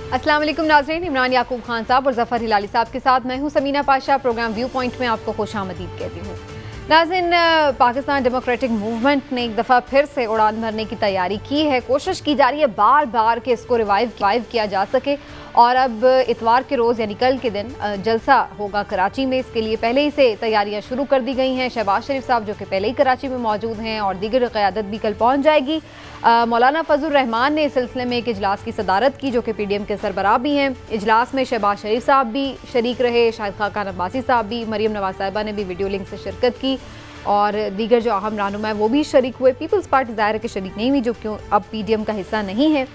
अस्सलाम वालेकुम नाज़रीन, इमरान याकूब खान साहब और ज़फ़र हिलाली साहब के साथ मैं हूं Samina Pasha. Programme view point में आपको खुशामदीद कहती हूं। नाज़रीन, पाकिस्तान डेमोक्रेटिक मूवमेंट ने एक दफ़ा फिर से उड़ान भरने की तैयारी की है। कोशिश की जा रही है बार बार कि इसको रिवाइव किया जा सके और अब इतवार के रोज़ यानी कल के दिन जलसा होगा कराची में। इसके लिए पहले ही से तैयारियां शुरू कर दी गई हैं। शहबाज शरीफ साहब जो कि पहले ही कराची में मौजूद हैं और दीगर क़यादत भी कल पहुँच जाएगी। मौलाना फजल रहमान ने इस सिलसिले में एक इजलास की सदारत की जो कि PDM के सरबराह भी हैं। इजलास में शहबाज शरीफ साहब भी शरीक रहे, शाहिद खान अब्बासी साहब भी, मरियम नवाज साहिबा ने भी वीडियो लिंक से शिरकत की और दीगर जो अहम रहनुमा है वो भी शरीक हुए। पीपल्स पार्टी ज़ाहिर के शरीक नहीं हुई जो क्यों अब PDM का हिस्सा नहीं है।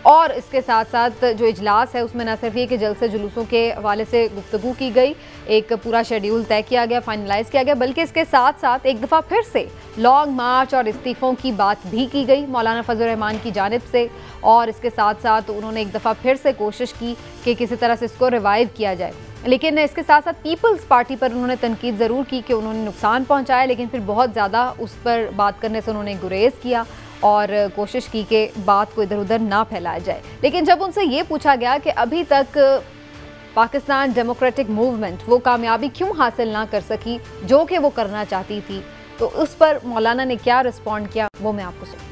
और इसके साथ साथ जो इजलास है उसमें न सिर्फ ये कि जलसे जुलूसों के हवाले से गुफ्तगू की गई, एक पूरा शेड्यूल तय किया गया, फाइनलाइज किया गया, बल्कि इसके साथ साथ एक दफ़ा फिर से लॉन्ग मार्च और इस्तीफ़ों की बात भी की गई मौलाना फजल रहमान की जानिब से। और इसके साथ साथ उन्होंने एक दफ़ा फिर से कोशिश की कि किसी तरह से इसको रिवाइव किया जाए। लेकिन इसके साथ साथ पीपल्स पार्टी पर उन्होंने तनकीद ज़रूर की कि उन्होंने नुकसान पहुँचाया, लेकिन फिर बहुत ज़्यादा उस पर बात करने से उन्होंने गुरेज किया और कोशिश की कि बात को इधर उधर ना फैलाया जाए। लेकिन जब उनसे ये पूछा गया कि अभी तक पाकिस्तान डेमोक्रेटिक मूवमेंट वो कामयाबी क्यों हासिल ना कर सकी जो कि वो करना चाहती थी, तो उस पर मौलाना ने क्या रिस्पॉन्ड किया वो मैं आपको सुनाऊं।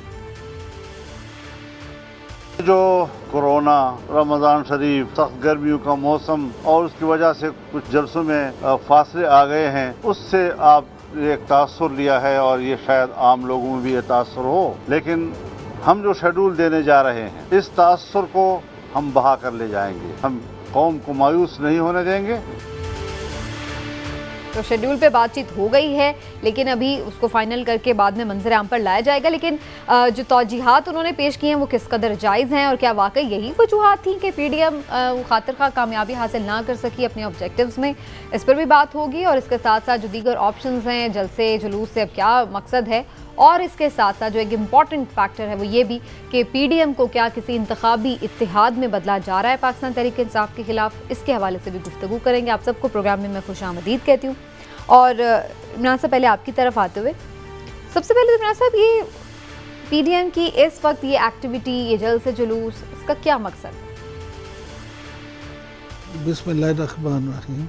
जो कोरोना, रमज़ान शरीफ, सख्त गर्मियों का मौसम और उसकी वजह से कुछ जलसों में फासले आ गए हैं, उससे आप एक तासुर लिया है और ये शायद आम लोगों में भी ये तासुर हो। लेकिन हम जो शेड्यूल देने जा रहे हैं इस तासुर को हम बहा कर ले जाएंगे, हम कौम को मायूस नहीं होने देंगे। तो शेड्यूल पे बातचीत हो गई है लेकिन अभी उसको फाइनल करके बाद में मंजर आम पर लाया जाएगा। लेकिन जो तौजीहात उन्होंने पेश किए हैं वो किस कदर जायज़ हैं और क्या वाकई यही वजूहात थी कि PDM खातिर खा कामयाबी हासिल ना कर सकी अपने ऑब्जेक्टिव्स में, इस पर भी बात होगी। और इसके साथ साथ जो दीगर ऑप्शंस हैं जलसे जुलूस से अब क्या मकसद है, और इसके साथ साथ जो एक इम्पॉर्टेंट फैक्टर है वो ये भी कि PDM को क्या किसी इंतखाबी इत्तेहाद में बदला जा रहा है पाकिस्तान तहरीक इंसाफ के खिलाफ, इसके हवाले से भी गुफ्तगू करेंगे। आप सबको प्रोग्राम में मैं खुशामदीद कहती हूँ। और इमरान साहब पहले आपकी तरफ आते हुए सबसे पहले इमरान साहब ये PDM की इस वक्त ये एक्टिविटी, ये जलसे जुलूस, इसका क्या मकसद है? बिस्मिल्लाहिर्रहमानिर्रहीम।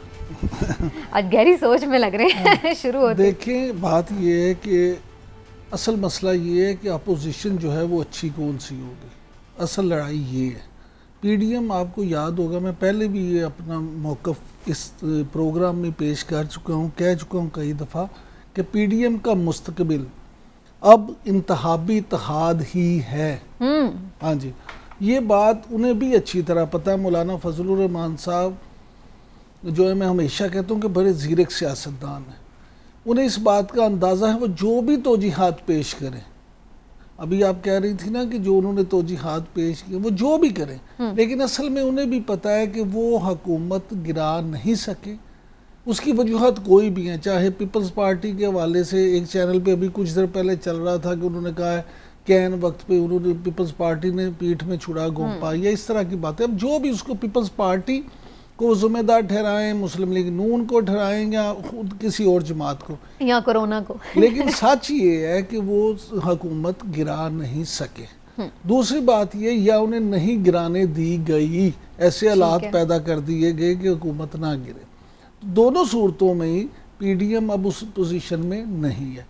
आज गहरी सोच में लग रहे हैं शुरू होते। देखें, बात ये है कि असल मसला ये है कि अपोजिशन जो है वो अच्छी कौन सी होगी। असल लड़ाई ये है। PDM आपको याद होगा, मैं पहले भी ये अपना मौक़िफ़ इस प्रोग्राम में पेश कर चुका हूँ, कह चुका हूँ कई दफ़ा कि PDM का मुस्तकबिल अब इंतहाबी इत्तेहाद ही है। हाँ जी, ये बात उन्हें भी अच्छी तरह पता है। मौलाना फजल रहमान साहब जो है, मैं हमेशा कहता हूँ कि बड़े ज़ीरक सियासतदान हैं, उन्हें इस बात का अंदाज़ा है वो जो भी तौजीहात पेश करें। अभी आप कह रही थी ना कि जो उन्होंने तौजीहात पेश किए वो जो भी करें, लेकिन असल में उन्हें भी पता है कि वो हुकूमत गिरा नहीं सके। उसकी वजूहत कोई भी हैं, चाहे पीपल्स पार्टी के हवाले से एक चैनल पे अभी कुछ देर पहले चल रहा था कि उन्होंने कहा है कि ऐन वक्त पे उन्होंने पीपल्स पार्टी ने पीठ में छुड़ा घोंपा या इस तरह की बातें। अब जो भी उसको पीपल्स पार्टी को जिम्मेदार ठहराएं, मुस्लिम लीग नून को ठहराएं या खुद किसी और जमात को या कोरोना को लेकिन सच ये है कि वो हुकूमत गिरा नहीं सके। दूसरी बात ये, या उन्हें नहीं गिराने दी गई, ऐसे हालात पैदा कर दिए गए कि हुकूमत ना गिरे। दोनों सूरतों में ही PDM अब उस पोजीशन में नहीं है।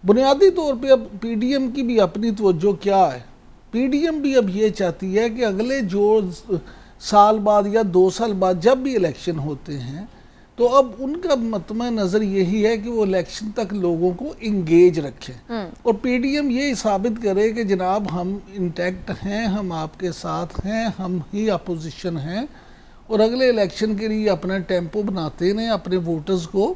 बुनियादी तौर पे अब PDM की भी अपनी तवज्जो क्या है। PDM भी अब ये चाहती है कि अगले जो साल बाद या 2 साल बाद जब भी इलेक्शन होते हैं तो अब उनका मतमा नज़र यही है कि वो इलेक्शन तक लोगों को इंगेज रखें और PDM ये साबित करे कि जनाब हम इंटैक्ट हैं, हम आपके साथ हैं, हम ही अपोजिशन हैं और अगले इलेक्शन के लिए अपना टेम्पो बनाते हैं, अपने वोटर्स को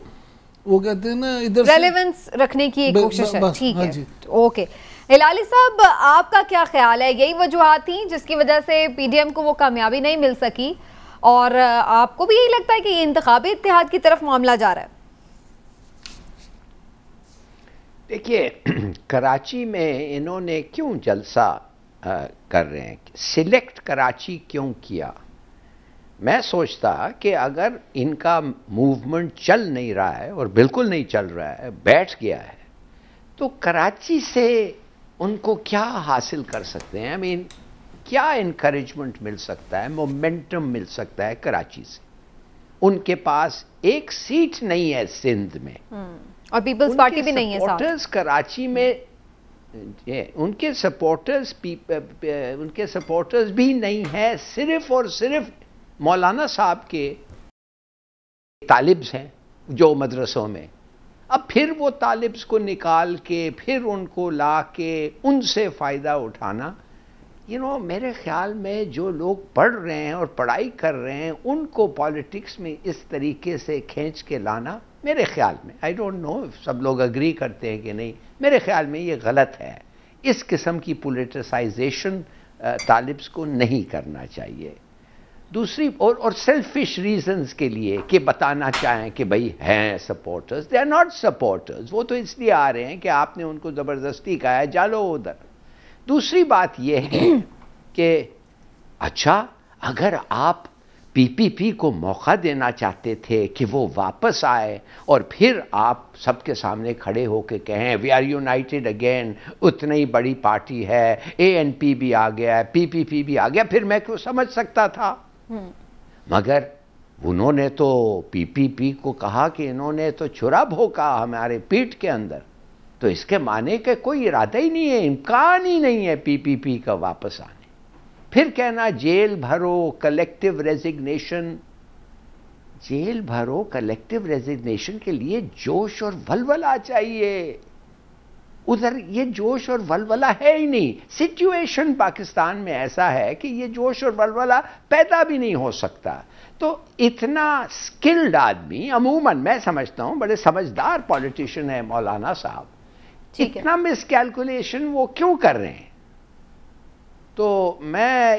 वो कहते हैं ना इधर रेलेवेंस रखने की एक कोशिश है। ठीक हाँ है, ओके। हिलाली साहब, आपका क्या ख्याल है? यही वजूहात थी जिसकी वजह से PDM को वो कामयाबी नहीं मिल सकी और आपको भी यही लगता है कि ये इंतखाबी इत्तेहाद की तरफ मामला जा रहा है? देखिए, कराची में इन्होंने क्यों जलसा कर रहे हैं, सिलेक्ट कराची क्यों किया? मैं सोचता कि अगर इनका मूवमेंट चल नहीं रहा है और बिल्कुल नहीं चल रहा है, बैठ गया है, तो कराची से उनको क्या हासिल कर सकते हैं? आई मीन क्या इनकरेजमेंट मिल सकता है, मोमेंटम मिल सकता है कराची से? उनके पास एक सीट नहीं है सिंध में, और पीपल्स पार्टी भी नहीं है साथ। सपोर्टर्स कराची में, उनके सपोर्टर्स भी नहीं है, सिर्फ और सिर्फ मौलाना साहब के तालिब्स हैं जो मदरसों में। अब फिर वो तालिब्स को निकाल के फिर उनको ला के उनसे फ़ायदा उठाना, मेरे ख्याल में जो लोग पढ़ रहे हैं और पढ़ाई कर रहे हैं उनको पॉलिटिक्स में इस तरीके से खींच के लाना, मेरे ख्याल में, आई डोंट नो सब लोग अग्री करते हैं कि नहीं, मेरे ख्याल में ये गलत है। इस किस्म की पोलिटिसाइजेशन तालिब्स को नहीं करना चाहिए। दूसरी और सेल्फिश रीजंस के लिए कि बताना चाहें कि भाई हैं supporters, they are not supporters, वो तो इसलिए आ रहे हैं कि आपने उनको ज़बरदस्ती कहा है जालो उधर। दूसरी बात यह है कि अच्छा, अगर आप पीपीपी को मौका देना चाहते थे कि वो वापस आए और फिर आप सबके सामने खड़े होकर कहें वी आर यूनाइटेड अगेन, उतनी ही बड़ी पार्टी है, एएनपी भी आ गया है, पीपीपी भी आ गया, फिर मैं क्यों समझ सकता था। मगर उन्होंने तो पीपीपी को कहा कि इन्होंने तो छुरा भोंका हमारे पीठ के अंदर, तो इसके माने के कोई इरादा ही नहीं है, इम्कान ही नहीं है पीपीपी का वापस आने। फिर कहना जेल भरो, कलेक्टिव रेजिग्नेशन, जेल भरो, कलेक्टिव रेजिग्नेशन के लिए जोश और वलवला चाहिए। उधर ये जोश और वलवला है ही नहीं। सिचुएशन पाकिस्तान में ऐसा है कि ये जोश और वलवला पैदा भी नहीं हो सकता। तो इतना स्किल्ड आदमी, अमूमन मैं समझता हूं बड़े समझदार पॉलिटिशियन है मौलाना साहब, इतना मिसकैलकुलेशन वो क्यों कर रहे हैं? तो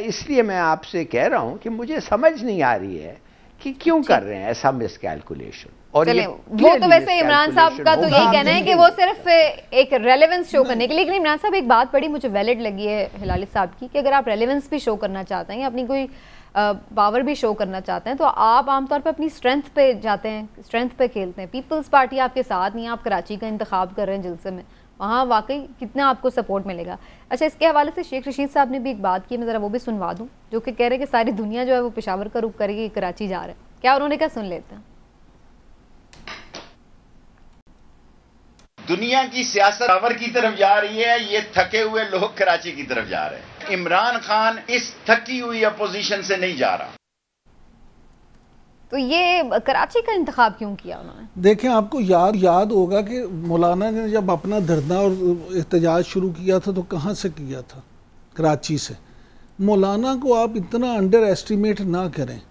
इसलिए मैं आपसे कह रहा हूं कि मुझे समझ नहीं आ रही है कि क्यों कर रहे हैं ऐसा मिसकैलकुलेशन। और वो तो वैसे इमरान साहब का तो यही कहना है कि वो सिर्फ एक रेलेवेंस शो करने के लिए। लेकिन इमरान साहब, एक बात बड़ी मुझे वैलिड लगी है हिलाली साहब की, कि अगर आप रेलेवेंस भी शो करना चाहते हैं या अपनी कोई पावर भी शो करना चाहते हैं तो आप आमतौर पर अपनी स्ट्रेंथ पे जाते हैं, स्ट्रेंथ पे खेलते हैं। पीपल्स पार्टी आपके साथ नहीं, आप कराची का इंतखाब कर रहे हैं जलसे में, वहाँ वाकई कितना आपको सपोर्ट मिलेगा। अच्छा, इसके हवाले से शेख रशीद साहब ने भी एक बात की, मैं ज़रा वो भी सुनवा दूँ, जो कि कह रहे हैं कि सारी दुनिया जो है वो पेशावर का रुख करेगी, कराची जा रहे हैं। क्या उन्होंने क्या, सुन लेते हैं। दुनिया की सियासत पेशावर की तरफ जा रही है, ये थके हुए लोग कराची की तरफ जा रहे हैं। इमरान खान इस थकी हुई अपोजिशन से नहीं जा रहा। तो ये कराची का इंतखाब क्यों किया उन्होंने? देखें, आपको याद होगा कि मौलाना ने जब अपना धरना और एहतजाज शुरू किया था तो कहाँ से किया था? कराची से। मौलाना को आप इतना अंडर एस्टिमेट ना करें।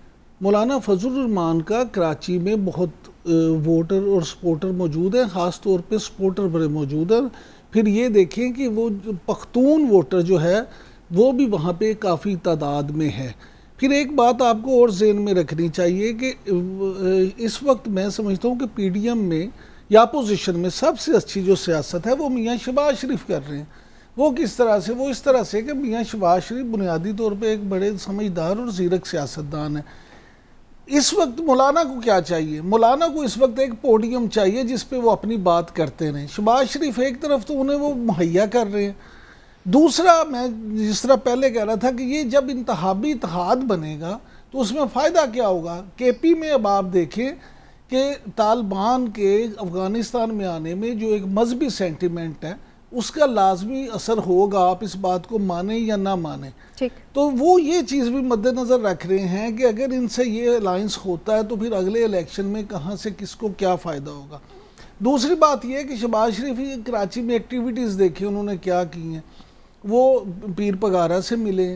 मौलाना फजलुर रहमान का कराची में बहुत वोटर और सपोर्टर मौजूद हैं, ख़ास तौर पे सपोर्टर बड़े मौजूद हैं। फिर ये देखें कि वो पख्तून वोटर जो है वो भी वहाँ पे काफ़ी तादाद में है। फिर एक बात आपको और ज़हन में रखनी चाहिए कि इस वक्त मैं समझता हूँ कि पीडीएम में या अपोजिशन में सबसे अच्छी जो सियासत है वो मियाँ शहबाज शरीफ कर रहे हैं। वो किस तरह से? वो इस तरह से कि मियाँ शहबाज शरीफ बुनियादी तौर पे एक बड़े समझदार और ज़ीरक सियासतदान है। इस वक्त मौलाना को क्या चाहिए? मौलाना को इस वक्त एक पोडियम चाहिए जिस पे वो अपनी बात करते रहें। शहबाज शरीफ एक तरफ तो उन्हें वो मुहैया कर रहे हैं, दूसरा मैं जिस तरह पहले कह रहा था कि ये जब इंतखाबी इत्तेहाद बनेगा तो उसमें फ़ायदा क्या होगा? केपी में अब आप देखें कि तालिबान के अफ़गानिस्तान में आने में जो एक मजहबी सेंटिमेंट है उसका लाजमी असर होगा, आप इस बात को माने या ना माने। ठीक। तो वो ये चीज़ भी मद्देनज़र रख रहे हैं कि अगर इनसे ये अलायंस होता है तो फिर अगले इलेक्शन में कहाँ से किसको क्या फ़ायदा होगा। दूसरी बात यह है कि शहबाज शरीफ कराची में एक्टिविटीज़ देखी उन्होंने क्या की हैं। वो पीर पगारा से मिले,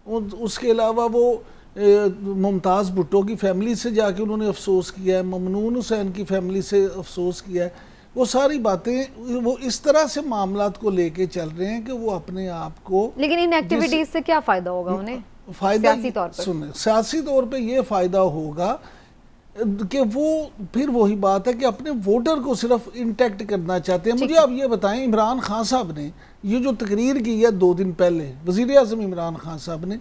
उसके अलावा वो मुमताज़ भुट्टो की फैमिली से जाके उन्होंने अफसोस किया है, ममनून हुसैन की फैमिली से अफसोस किया है। वो सारी बातें वो इस तरह से मामलात को लेके चल रहे हैं कि वो अपने आप को, लेकिन इन एक्टिविटीज से क्या फ़ायदा होगा उन्हें? फ़ायदा सियासी तौर पर, सुने, सियासी तौर पे ये फ़ायदा होगा कि वो फिर वही बात है कि अपने वोटर को सिर्फ इंटैक्ट करना चाहते हैं। मुझे आप ये बताएं, इमरान खान साहब ने ये जो तकरीर की है 2 दिन पहले, वज़ीर आज़म इमरान खान साहब ने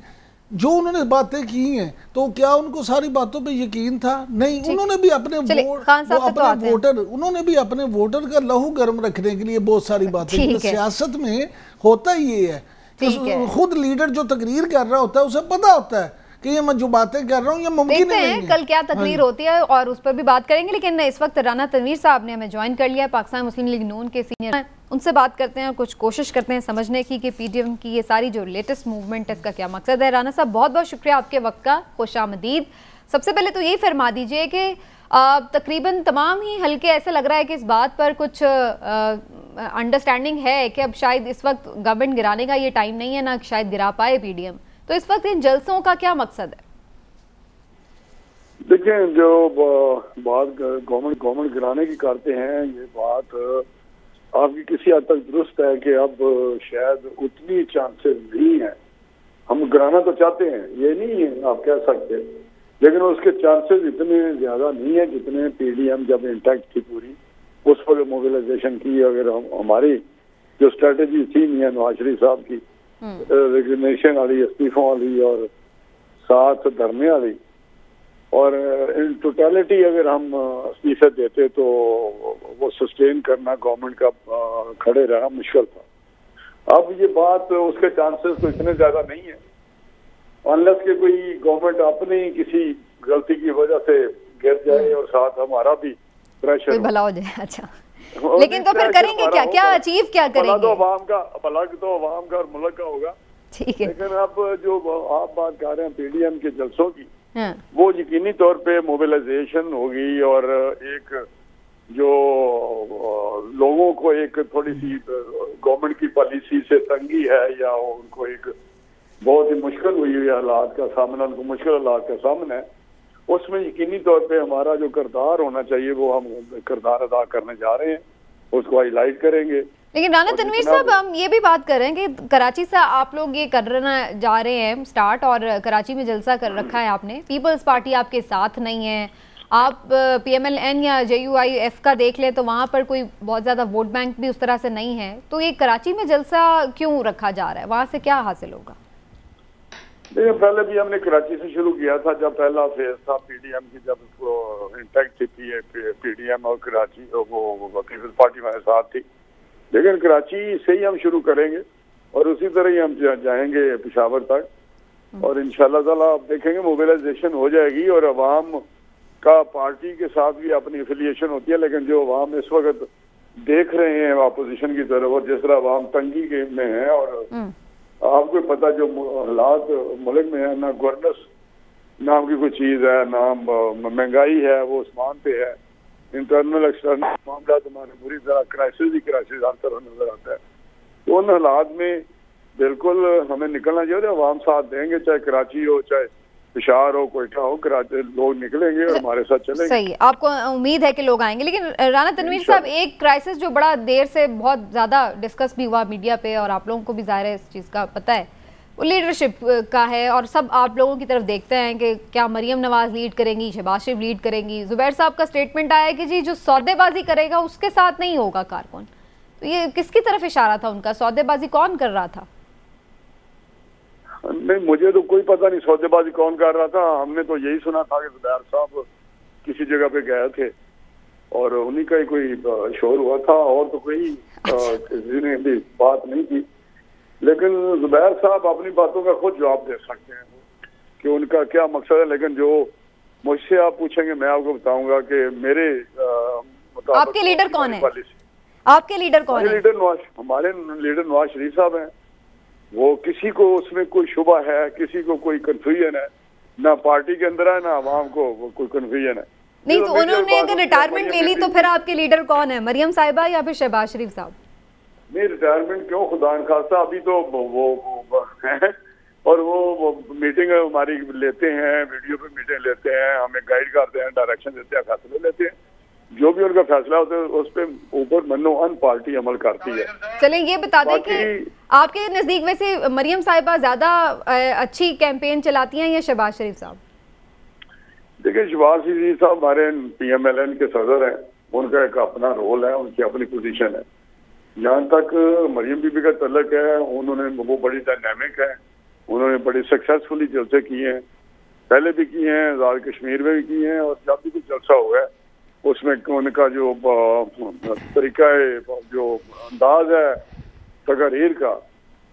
जो उन्होंने बातें की हैं, तो क्या उनको सारी बातों पे यकीन था? नहीं। उन्होंने भी अपने वोटर उन्होंने भी अपने वोटर का लहू गर्म रखने के लिए बहुत सारी बातें की। सियासत में होता ही ये है खुद लीडर जो तकरीर कर रहा होता है उसे पता होता है कि ये मैं जो बातें कर रहा हूँ ये मुमकिन नहीं है। कल क्या तकरीर होती है और उस पर भी बात करेंगे, लेकिन इस वक्त राना तनवीर साहब ने हमें ज्वाइन कर लिया, पाकिस्तान मुस्लिम लीग नून के सीनियर। उनसे बात करते हैं, कुछ कोशिश करते हैं समझने की कि पीडीएम की ये सारी जो लेटेस्ट मूवमेंट है इसका क्या मकसद है। राना साहब बहुत बहुत शुक्रिया आपके वक्त का, खुशामदीद। सबसे पहले तो यही फरमा दीजिए कि तकरीबन तमाम ही हल्के ऐसा लग रहा है कि इस बात पर कुछ अंडरस्टैंडिंग है कि अब शायद इस वक्त गवर्नमेंट गिराने का ये टाइम नहीं है, ना शायद गिरा पाए पीडीएम। तो इस वक्त इन जलसों का क्या मकसद है? देखें, जो बात गवर्नमेंट गिराने की करते हैं, ये बात आपकी किसी हद तक दुरुस्त है कि अब शायद उतनी चांसेस नहीं है। हम गिराना तो चाहते हैं, ये नहीं है आप कह सकते, लेकिन उसके चांसेस इतने ज्यादा नहीं है जितने पीडीएम जब इंटैक्ट थी पूरी उस पर मोबिलाइजेशन की। अगर हमारी जो स्ट्रेटेजी थी मियां नवाज शरीफ साहब की रेजिग्नेशन वाली, इस्तीफों वाली और साथ धरने वाली, और इन टोटलिटी अगर हम इस्तीफे देते तो वो सस्टेन करना गवर्नमेंट का खड़े रहना मुश्किल था। अब ये बात उसके चांसेस तो इतने ज्यादा नहीं है, अनलेस के कोई गवर्नमेंट अपनी किसी गलती की वजह से गिर जाए और साथ हमारा भी प्रेशर भला हो जाए। अच्छा, लेकिन तो फिर करेंगे क्या, क्या अचीव क्या करेंगे? भला तो अवाम का और मुल्क का होगा, ठीक है। लेकिन अब जो आप बात कर रहे हैं पीडीएम के जलसों की, वो यकीनी तौर पे मोबिलाइजेशन होगी और एक जो लोगों को एक थोड़ी सी गवर्नमेंट की पॉलिसी से तंगी है या उनको एक बहुत ही मुश्किल हुई है हालात का सामना, उनको मुश्किल हालात का सामना है, उसमें यकीनी तौर पे हमारा जो किरदार होना चाहिए वो हम किरदार अदा करने जा रहे हैं, उसको हाईलाइट करेंगे। लेकिन राना तनवीर साहब, हम ये भी बात कर रहे हैं कि कराची से आप लोग ये करना जा रहे हैं स्टार्ट, और कराची में जलसा कर रखा है आपने, पीपल्स पार्टी आपके साथ नहीं है, आप PMLN या JUIF का देख लें तो वहाँ पर कोई बहुत ज़्यादा वोट बैंक भी उस तरह से नहीं है, तो ये कराची में जलसा क्यों रखा जा रहा है, वहाँ से क्या हासिल होगा? देखिए, पहले भी हमने कराची से शुरू किया था, जब पहला फेज था पीडीएम की, जब इंटैक्ट थी पीडीएम और कराची, वो पीपल्स पार्टी हमारे साथ थी, लेकिन कराची से ही हम शुरू करेंगे और उसी तरह ही हम जाएंगे पेशावर तक, और इंशाल्लाह ताला आप देखेंगे मोबिलाइजेशन हो जाएगी और अवाम का पार्टी के साथ भी अपनी एफिलिएशन होती है, लेकिन जो अवाम इस वक्त देख रहे हैं अपोजिशन की तरफ और जिस तरह अवाम तंगी के में है, और आपको पता जो हालात मुल्क में है, ना गवर्नेंस नाम की कोई चीज है, ना महंगाई है वो आसमान पे है, इंटरनल एक्सटर्नल मामला हमारे बुरी तरह क्राइसिस ही क्राइसिस हर तरह नजर आता है। तो उन हालात में बिल्कुल हमें निकलना चाहिए, अवाम साथ देंगे, चाहे कराची हो, चाहे पेशावर हो, कोयटा हो, कराची लोग निकलेंगे और हमारे साथ चलेंगे। सही, आपको उम्मीद है कि लोग आएंगे। लेकिन राना तनवीर साहब, एक क्राइसिस जो बड़ा देर से बहुत ज्यादा डिस्कस भी हुआ मीडिया पे और आप लोगों को भी जाहिर है इस चीज का पता है, वो लीडरशिप का है, और सब आप लोगों की तरफ देखते हैं कि क्या मरियम नवाज लीड करेंगी, शहबाज शरीफ लीड करेंगी। जुबैर साहब का स्टेटमेंट आया कि जी जो सौदेबाजी करेगा उसके साथ नहीं होगा कारकुन, तो ये किसकी तरफ इशारा था उनका, सौदेबाजी कौन कर रहा था? नहीं, मुझे तो कोई पता नहीं सौदेबाजी कौन कर रहा था, हमने तो यही सुना था कि जुबैर साहब किसी जगह पे गए थे और उन्हीं का ही कोई शोर हुआ था, और तो कोई किसी ने भी बात नहीं की। लेकिन जुबैर साहब अपनी बातों का खुद जवाब दे सकते हैं कि उनका क्या मकसद है, लेकिन जो मुझसे आप पूछेंगे मैं आपको बताऊंगा कि मेरे आपके लीडर कौन है? आपके लीडर कौन है? हमारे लीडर नवाज शरीफ साहब हैं। वो किसी को उसमें कोई शुबा है, किसी को कोई कंफ्यूजन है, ना पार्टी के अंदर है ना आवाम को कोई कंफ्यूजन है। नहीं, तो उन्होंने अगर रिटायरमेंट ले ली तो फिर आपके लीडर कौन है, मरियम साहिबा या फिर शहबाज शरीफ साहब? नहीं, रिटायरमेंट क्यों, खुदा न खास्ता, अभी तो वो है और वो मीटिंग हमारी लेते हैं, वीडियो पे मीटिंग लेते हैं, हमें गाइड करते हैं, डायरेक्शन देते हैं, फैसले लेते हैं, जो भी उनका फैसला होता है उस पर ऊपर मनो अन पार्टी अमल करती है। चलें, ये बता दें कि आपके नजदीक वैसे मरियम साहिबा ज्यादा अच्छी कैंपेन जलाती हैं या शहबाज शरीफ साहब? देखिए, शहबाज शरीफ साहब हमारे PMLN के सदर हैं, उनका एक अपना रोल है, उनकी अपनी पोजीशन है। जहाँ तक मरियम बीबी का तल्लक है, उन्होंने वो बड़ी डायनामिक है, उन्होंने बड़ी सक्सेसफुली जलसे किए हैं, पहले भी किए हैं, आज़ाद कश्मीर में भी किए हैं, और जब भी कुछ जलसा हुआ है उसमें उनका जो तरीका है, जो अंदाज है तकरीर का,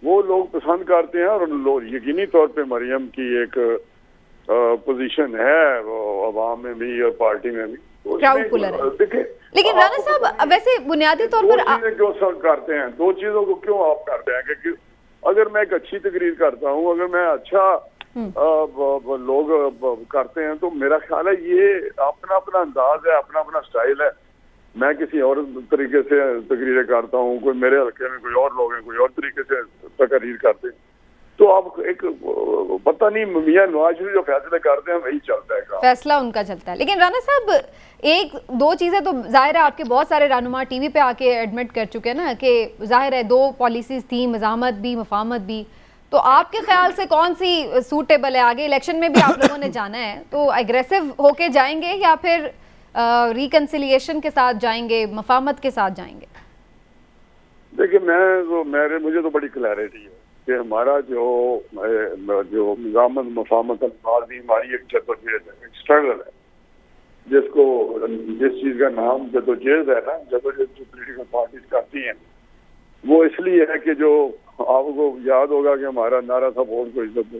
वो लोग पसंद करते हैं, और लोग यकीनी तौर पे मरियम की एक पोजीशन है वो अवाम में भी और पार्टी में भी पॉपुलर है। देखिए, लेकिन राणा साहब वैसे बुनियादी तौर पर क्यों सब करते हैं, दो चीजों को क्यों आप करते हैं कि अगर मैं एक अच्छी तकरीर करता हूँ, अगर मैं अच्छा लोग करते हैं, तो मेरा ख्याल है ये अपना अपना अंदाज है, अपना अपना स्टाइल है। मैं किसी और तरीके से तकरीरें करता हूँ, कोई मेरे हल्के में कोई और लोग हैं कोई और तरीके से तकरीर करते हैं, तो आप एक पता नहीं मियां नवाज शरीफ जो फैसले करते हैं वही चलता है, फैसला उनका चलता है। लेकिन राणा साहब एक दो चीजें तो जाहिर है आपके बहुत सारे रहनुमा टीवी पे आके एडमिट कर चुके हैं ना कि जाहिर है दो पॉलिसीज थी, मज़ामत भी मफामत भी, तो आपके ख्याल से कौन सी सूटेबल है? आगे इलेक्शन में भी आप लोगों ने जाना है, तो एग्रेसिव होके जाएंगे या फिर रिकंसिलिएशन के साथ जाएंगे, मफामत के साथ जाएंगे? देखिए मुझे तो बड़ी क्लैरिटी है कि हमारा जो मज़ामत मफामत अल्फाजी हमारी एक जद्दोजहद है, एक स्ट्रगल है, जिस चीज का नाम जद्दोजहद है ना, जद्दोजहद जो पॉलिटिकल पार्टीज करती हैं, वो इसलिए है कि जो आपको याद होगा कि हमारा नारा था वोट को इज्जत दो,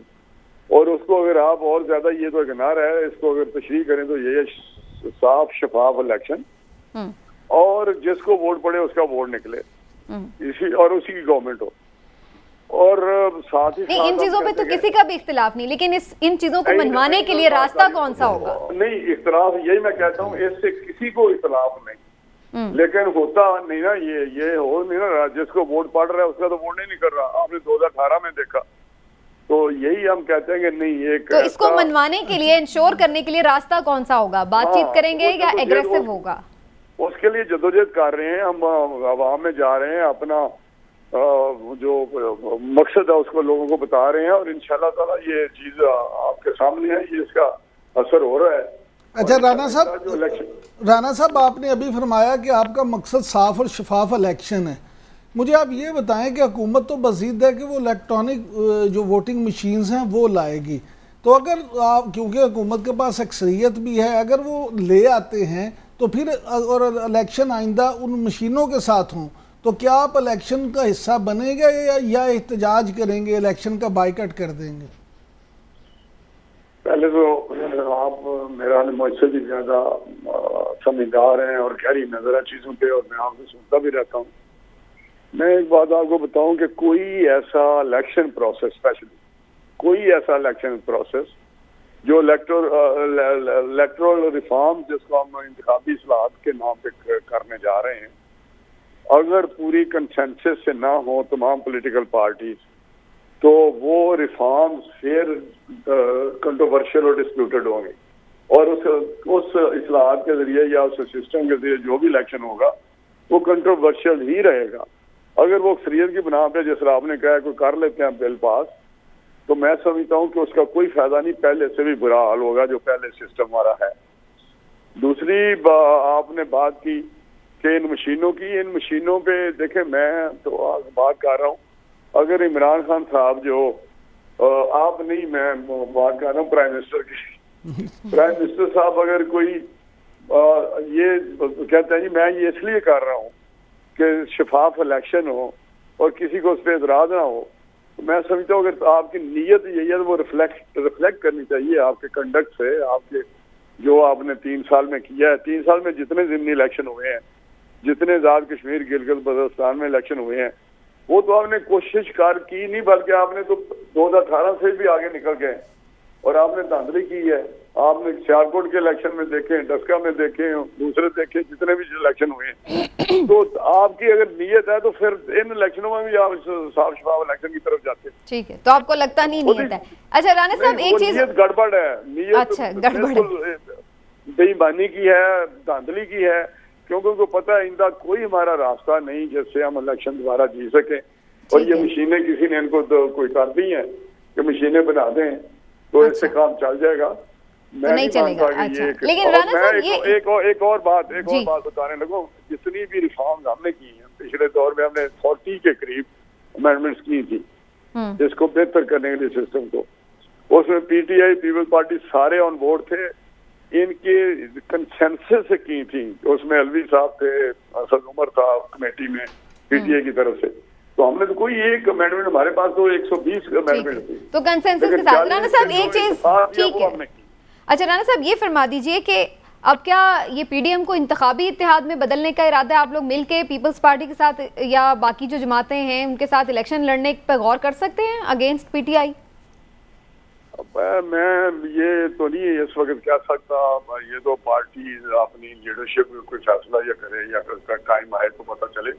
और उसको अगर आप और ज्यादा, ये तो एक नारा है, इसको अगर तशरीह करें तो ये साफ शफाफ इलेक्शन, और जिसको वोट पड़े उसका वोट निकले, इसी और उसी की गवर्नमेंट हो, और साथ ही साथ इन चीजों पे तो किसी का भी इख्तिलाफ नहीं, लेकिन इन चीजों को मनवाने के लिए रास्ता कौन सा होगा? नहीं, इख्तिलाफ यही मैं कहता हूँ, इससे किसी को इख्तिलाफ नहीं, लेकिन होता नहीं ना, ये हो नहीं ना, जिसको वोट पड़ रहा है उसका तो वोट नहीं निकल रहा। आपने 2018 में देखा, तो यही हम कहते हैं कि नहीं, एक तो इसको मनवाने के लिए, इंश्योर करने के लिए रास्ता कौन सा होगा? बातचीत करेंगे या एग्रेसिव होगा? उसके लिए जद्दोजहद कर रहे हैं हम, आवाम में जा रहे हैं, अपना जो मकसद है उसको लोगों को बता रहे हैं, और इंशाल्लाह ताला ये चीज आपके सामने है, ये इसका असर हो रहा है। अच्छा राणा साहब आपने अभी फरमाया कि आपका मकसद साफ और शफाफ इलेक्शन है। मुझे आप ये बताएं कि हुकूमत तो मज़ीद है कि वो इलेक्ट्रॉनिक जो वोटिंग मशीन्स हैं वो लाएगी, तो अगर आप, क्योंकि हुकूमत के पास अक्सरियत भी है, अगर वो ले आते हैं तो फिर और इलेक्शन आइंदा उन मशीनों के साथ हों, तो क्या आप इलेक्शन का हिस्सा बनेगा या एहतजाज करेंगे, इलेक्शन का बाइकआउट कर देंगे? पहले तो आप मेरा मुझसे भी ज्यादा समझदार हैं और गहरी नजर है चीजों पे, और मैं आपसे सुनता भी रहता हूँ। मैं एक बात आपको बताऊं कि कोई ऐसा इलेक्शन प्रोसेस, स्पेशली कोई ऐसा इलेक्शन प्रोसेस जो इलेक्टोरल रिफॉर्म, जिसको हम इंतखाबी इस्लाहत के नाम पे करने जा रहे हैं, अगर पूरी कंसेंसस से ना हो तमाम पॉलिटिकल पार्टीज, तो वो रिफॉर्म्स फिर कंट्रोवर्शियल और डिस्प्यूटेड होंगे, और उस इस्लाहत के जरिए या उस सिस्टम के जरिए जो भी इलेक्शन होगा वो कंट्रोवर्शियल ही रहेगा। अगर वो अक्सरियत की बना पे, जैसे आपने कहा, कोई कर लेते हैं बिल पास, तो मैं समझता हूँ कि उसका कोई फायदा नहीं, पहले से भी बुरा हाल होगा जो पहले सिस्टम हमारा है। दूसरी आपने बात की कि इन मशीनों की, इन मशीनों पे देखें, मैं तो बात कर रहा हूँ, अगर इमरान खान साहब जो आप नहीं, मैं बात कर रहा हूँ प्राइम मिनिस्टर की, प्राइम मिनिस्टर साहब अगर कोई ये कहते हैं जी मैं ये इसलिए कर रहा हूँ कि शफाफ इलेक्शन हो और किसी को उस पर एतराज ना हो, तो मैं समझता हूँ अगर आपकी नीयत यही है तो वो रिफ्लेक्ट करनी चाहिए आपके कंडक्ट से, आपके जो आपने 3 साल में किया है। 3 साल में जितने ज़िमनी इलेक्शन हुए हैं, जितने आज़ाद कश्मीर गिलगित बल्तिस्तान में इलेक्शन हुए हैं, वो तो आपने कोशिश कर की नहीं, बल्कि आपने तो 2018 से भी आगे निकल गए और आपने धांधली की है। आपने सियालकोट के इलेक्शन में देखे, डस्का में देखे, दूसरे देखे, जितने भी इलेक्शन हुए हैं, तो आपकी अगर नीयत है तो फिर इन इलेक्शनों में भी आप साफ शफाफ इलेक्शन की तरफ जाते हैं। ठीक है, तो आपको लगता नहीं नीयत है? अच्छा राणा साहब, एक चीज गड़बड़ है, नीयत अच्छा गड़बड़ बेईमानी की है, धांधली की है, क्योंकि उनको पता है इनका कोई हमारा रास्ता नहीं जिससे हम इलेक्शन दोबारा जी सके। और ये मशीनें किसी ने इनको तो कोई कर दी है कि मशीनें बना दें तो इससे काम चल जाएगा, मैं नहीं चलेगा। अच्छा, लेकिन राणा साहब एक और बात बताने लगूं, जितनी भी रिफॉर्म्स हमने की हैं पिछले दौर में, हमने 40 के करीब अमेंडमेंट्स की थी जिसको बेहतर करने के लिए सिस्टम को, उसमें पीटीआई पीपल्स पार्टी सारे ऑन बोर्ड थे, इनके कंसेंसस से की थी। उसमें अलवी साहब थे, असद उमर था कमेटी में पीटीआई की तरफ से, तो हमने तो कोई एक अमेंडमेंट, हमारे पास तो 120 अमेंडमेंट थी। तो कंसेंसस के साथ राणा साहब एक चीज ठीक है। अच्छा राणा साहब ये फरमा दीजिए कि अब क्या ये पीडीएम को इंतखाबी इत्तेहाद में बदलने का इरादा है? आप लोग मिलके पीपल्स पार्टी के साथ या बाकी जो जमातें हैं उनके साथ इलेक्शन लड़ने पर गौर कर सकते हैं अगेंस्ट पीटीआई? मैं ये तो नहीं इस वक्त कह सकता, ये तो पार्टी अपनी लीडरशिप में कोई फैसला या करे या उसका टाइम आए तो पता चले,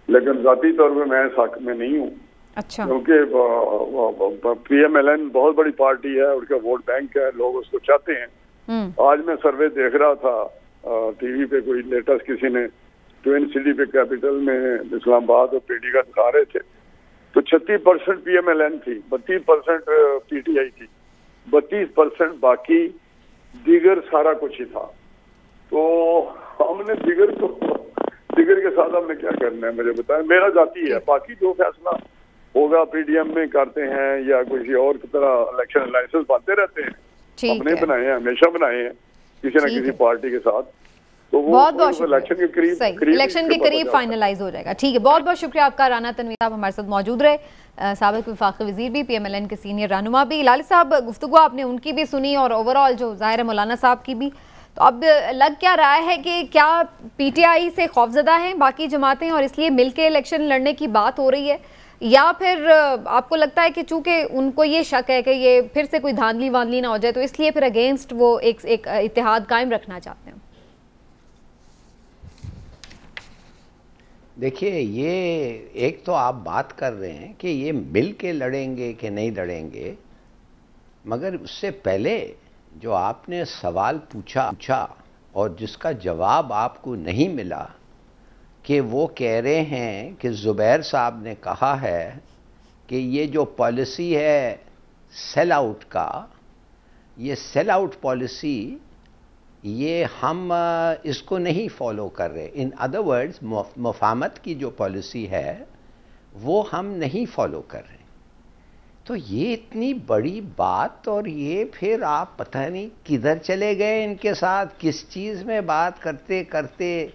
लेकिन जाती तौर पर मैं इस हक में नहीं हूँ। अच्छा। क्योंकि पीएमएलएन बहुत बड़ी पार्टी है, उनका वोट बैंक है, लोग उसको चाहते हैं। आज मैं सर्वे देख रहा था टीवी पे, कोई लेटेस्ट किसी ने ट्विन सिटी पे कैपिटल में इस्लामाबाद और पीडी का दिखा रहे थे, तो 36% पीएमएलएन थी, 32% पीटीआई थी, 32% बाकी दीगर सारा कुछ ही था। तो हमने दीगर के साथ हमने क्या करना है मुझे बताएं, मेरा जाती है। बाकी जो फैसला होगा पीडीएम में करते हैं या किसी और की तरह इलेक्शन अलायंसेस बनते रहते हैं, हमने बनाए हैं, हमेशा बनाए हैं किसी न किसी पार्टी के साथ। तो वो बहुत इलेक्शन के करीब फाइनलाइज हो जाएगा। ठीक है, बहुत बहुत शुक्रिया आपका राना तनवीर साहब हमारे साथ मौजूद रहे, साबिक वफाकी वजीर भी, पीएमएलएन के सीनियर रहनुमा भी। लाली साहब गुफ्तगू आपने उनकी भी सुनी और ओवरऑल जो ज़ाहिर है मौलाना साहब की भी, तो अब लग क्या रहा है कि क्या पीटीआई से खौफजदा हैं बाकी जमातें और इसलिए मिलके इलेक्शन लड़ने की बात हो रही है, या फिर आपको लगता है कि चूंकि उनको ये शक है कि ये फिर से कोई धांधली वांधली ना हो जाए तो इसलिए फिर अगेंस्ट वो एक इत्तेहाद कायम रखना चाहते हैं? देखिए, ये एक तो आप बात कर रहे हैं कि ये मिल के लड़ेंगे कि नहीं लड़ेंगे, मगर उससे पहले जो आपने सवाल पूछा और जिसका जवाब आपको नहीं मिला कि वो कह रहे हैं कि ज़ुबैर साहब ने कहा है कि ये जो पॉलिसी है सेल आउट का, ये सेल आउट पॉलिसी ये हम इसको नहीं फॉलो कर रहे। इन अदर वर्ड्स, मुफाहमत की जो पॉलिसी है वो हम नहीं फॉलो कर रहे। तो ये इतनी बड़ी बात, और ये फिर आप पता नहीं किधर चले गए इनके साथ, किस चीज़ में बात करते करते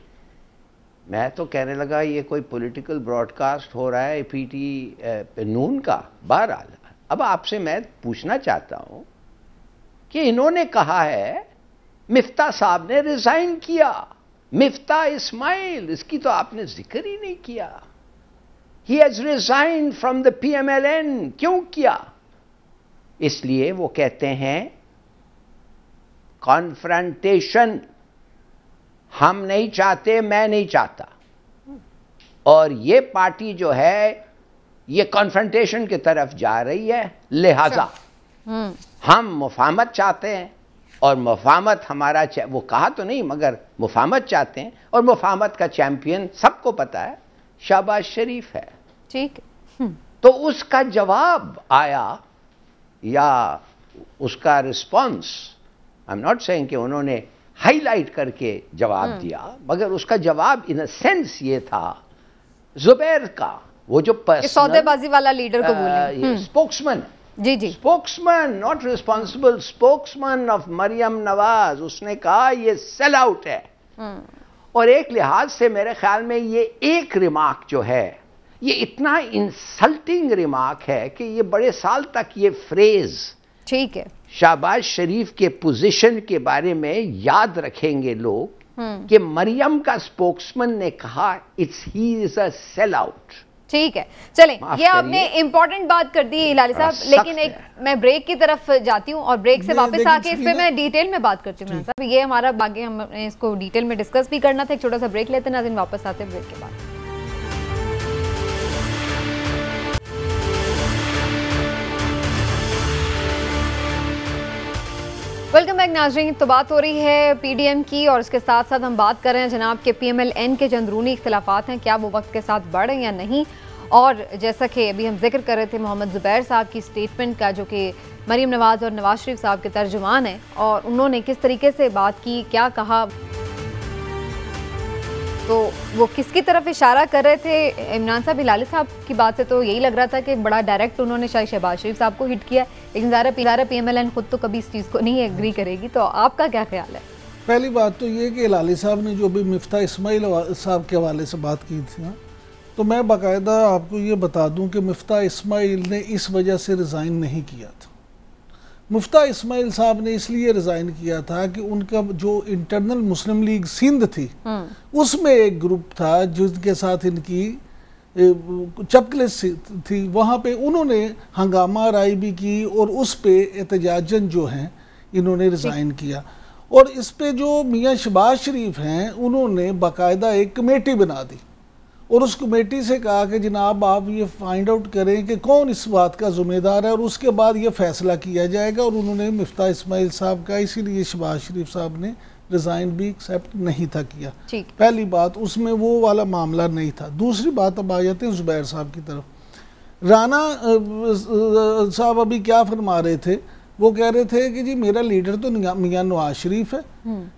मैं तो कहने लगा ये कोई पॉलिटिकल ब्रॉडकास्ट हो रहा है पीटी नून का। बहरहाल अब आपसे मैं पूछना चाहता हूँ कि इन्होंने कहा है मिफ्ता साहब ने रिजाइन किया, मिफ्ता इस्माइल, इसकी तो आपने जिक्र ही नहीं किया। He has resigned from the PMLN। क्यों किया? इसलिए वो कहते हैं कॉन्फ्रंटेशन हम नहीं चाहते, मैं नहीं चाहता, और ये पार्टी जो है ये कॉन्फ्रंटेशन की तरफ जा रही है, लिहाजा हम मुफाहमत चाहते हैं और मुफाहमत हमारा, वो कहा तो नहीं मगर मुफाहमत चाहते हैं, और मुफाहमत का चैंपियन सबको पता है शहबाज शरीफ है। ठीक। तो उसका जवाब आया या उसका response, I am not saying कि उन्होंने हाईलाइट करके जवाब दिया, मगर उसका जवाब इन अ सेंस ये था जुबैर का, वो जो सौदेबाजी वाला लीडर को बोले, स्पोक्समैन, जी जी, spokesman, not responsible spokesman of Maryam Nawaz, उसने कहा ये सेल आउट है। और एक लिहाज से मेरे ख्याल में ये एक रिमार्क जो है ये इतना इंसल्टिंग रिमार्क है कि ये बड़े साल तक ये फ्रेज, ठीक है, शहबाज शरीफ के पोजीशन के बारे में याद रखेंगे लोग कि मरियम का स्पोक्समैन ने कहा he is a sell out. ठीक है, चलें, ये आपने इंपॉर्टेंट बात कर दी लाली साहब, लेकिन एक मैं ब्रेक की तरफ जाती हूँ और ब्रेक से वापस आके इस पे मैं डिटेल में बात करती हूँ साहब। ये हमारा आगे हम इसको डिटेल में डिस्कस भी करना था। एक छोटा सा ब्रेक लेते हैं, नाज़रीन वापस आते हैं ब्रेक के बाद। वेलकम बैक नाज़रीन। तो बात हो रही है पीडीएम की और इसके साथ साथ हम बात कर रहे हैं जनाब के पीएमएलएन के जो अंदरूनी इख्तिलाफात हैं, क्या वो वक्त के साथ बढ़ रहे हैं या नहीं। और जैसा कि अभी हम जिक्र कर रहे थे मोहम्मद ज़ुबैर साहब की स्टेटमेंट का, जो कि मरीम नवाज़ और नवाज शरीफ साहब के तर्जुमान हैं, और उन्होंने किस तरीके से बात की, क्या कहा, तो वो किसकी तरफ इशारा कर रहे थे। इमरान साहब हिलाली साहब की बात से तो यही लग रहा था कि बड़ा डायरेक्ट उन्होंने शायद शहबाज शरीफ साहब को हिट किया, लेकिन ज़ाहिर पीएमएलएन खुद तो कभी इस चीज़ को नहीं एग्री करेगी। तो आपका क्या ख्याल है? पहली बात तो ये कि हिलाली साहब ने जो भी मिफ्ता इस्माइल साहब के हवाले से बात की थी, तो मैं बाकायदा आपको ये बता दूं कि मुफ्ता इस्माइल ने इस वजह से रिज़ाइन नहीं किया था। मुफ्ता इस्माइल साहब ने इसलिए रिज़ाइन किया था कि उनका जो इंटरनल मुस्लिम लीग सिंध थी उसमें एक ग्रुप था जिसके साथ इनकी चपकलिस थी, वहाँ पे उन्होंने हंगामा राय भी की और उस पे एहतजाजन जो हैं इन्होंने रिज़ाइन किया। और इस पे जो मियाँ शहबाज शरीफ हैं उन्होंने बाकायदा एक कमेटी बना दी और उस कमेटी से कहा कि जनाब आप ये फाइंड आउट करें कि कौन इस बात का ज़िम्मेदार है और उसके बाद ये फैसला किया जाएगा। और उन्होंने मुफ्ता इस्माइल साहब का, इसीलिए शहबाज शरीफ साहब ने रिज़ाइन भी एक्सेप्ट नहीं था किया। पहली बात, उसमें वो वाला मामला नहीं था। दूसरी बात, अब आ जाते हैं ज़ुबैर साहब की तरफ। राना साहब अभी क्या फरमा रहे थे, वो कह रहे थे कि जी मेरा लीडर तो मियाँ नवाज शरीफ है,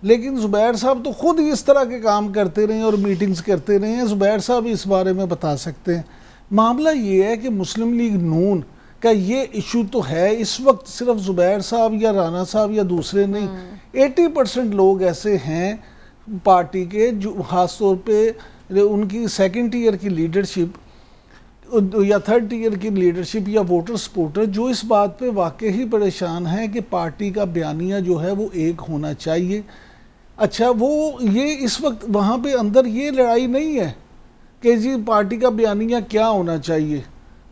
लेकिन ज़ुबैर साहब तो खुद ही इस तरह के काम करते रहे और मीटिंग्स करते रहे हैं। ज़ुबैर साहब इस बारे में बता सकते हैं। मामला ये है कि मुस्लिम लीग नून का ये इशू तो है इस वक्त सिर्फ ज़ुबैर साहब या राना साहब या दूसरे नहीं, 80% लोग ऐसे हैं पार्टी के जो ख़ास तौर पे उनकी सेकंड ईयर की लीडरशिप या थर्ड ईयर की लीडरशिप या वोटर सपोर्टर जो इस बात पे वाकई ही परेशान हैं कि पार्टी का बयानिया जो है वो एक होना चाहिए। अच्छा, वो ये इस वक्त वहाँ पे अंदर ये लड़ाई नहीं है कि जी पार्टी का बयानिया क्या होना चाहिए,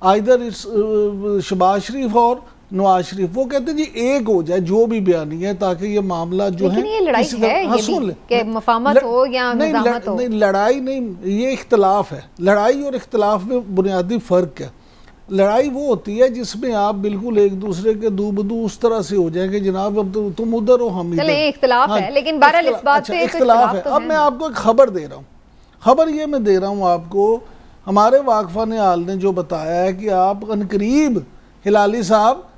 आइदर शहबाज शरीफ और नवाज शरीफ, वो कहते हैं जी एक हो जाए जो भी बयानी है ताकि ये मामला जो है ये लड़ाई है, ये भी कि मफामत हो या निज़ामत हो। नहीं, लड़ाई नहीं, ये इख्तलाफ है। लड़ाई और इख्तलाफ में बुनियादी फ़र्क है। लड़ाई वो होती है जिसमें आप बिल्कुल एक दूसरे के दू बदू उस तरह से हो जाए कि जनाब अब तो तुम उधर हो हम इधर। इख्तलाफ है, लेकिन बहरहाल इस बात पे इख्तलाफ है। अब मैं आपको एक खबर दे रहा हूँ, खबर ये मैं दे रहा हूँ आपको, हमारे वाकफा ने हाल ने जो बताया है कि आप अनकरीब हिलाली साहब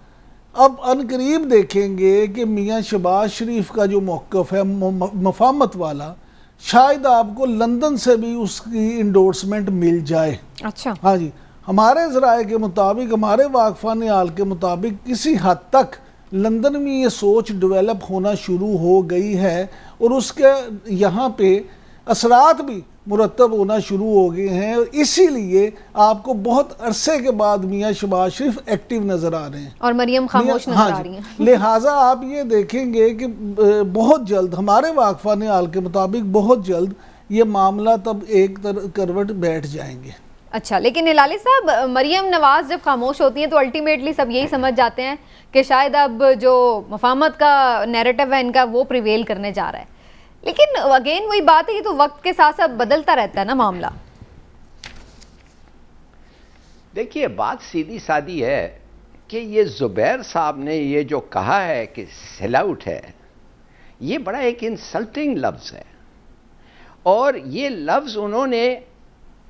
अब अनकरीब देखेंगे कि मियाँ शहबाज शरीफ का जो मौक़िफ़ है मफामत वाला, शायद आपको लंदन से भी उसकी इंडोर्समेंट मिल जाए। अच्छा, हाँ जी, हमारे ज़राए के मुताबिक, हमारे वाकफा ने हाल के मुताबिक किसी हद तक लंदन में ये सोच डेवलप होना शुरू हो गई है और उसके यहाँ पे असरात भी मुरतब होना शुरू हो गए हैं। इसीलिए आपको बहुत अरसे के बाद मियाँ शहबाज शरीफ एक्टिव नज़र आ रहे हैं और मरियम खामोश नज़र आ रही हैं। लिहाजा आप ये देखेंगे कि बहुत जल्द, हमारे वाकफा ने हाल के मुताबिक बहुत जल्द ये मामला तब एक करवट बैठ जाएंगे। अच्छा, लेकिन हिलाली साहब, मरियम नवाज जब खामोश होती हैं तो अल्टीमेटली सब यही समझ जाते हैं कि शायद अब जो मफामत का नैरेटिव है इनका वो प्रिवेल करने जा रहा है। लेकिन अगेन वही बात है, ये तो वक्त के साथ साथ बदलता रहता है ना मामला। देखिए, बात सीधी सादी है कि ये ज़ुबैर साहब ने ये जो कहा है कि सेल आउट है, ये बड़ा एक इंसल्टिंग लफ्ज़ है और ये लफ्ज़ उन्होंने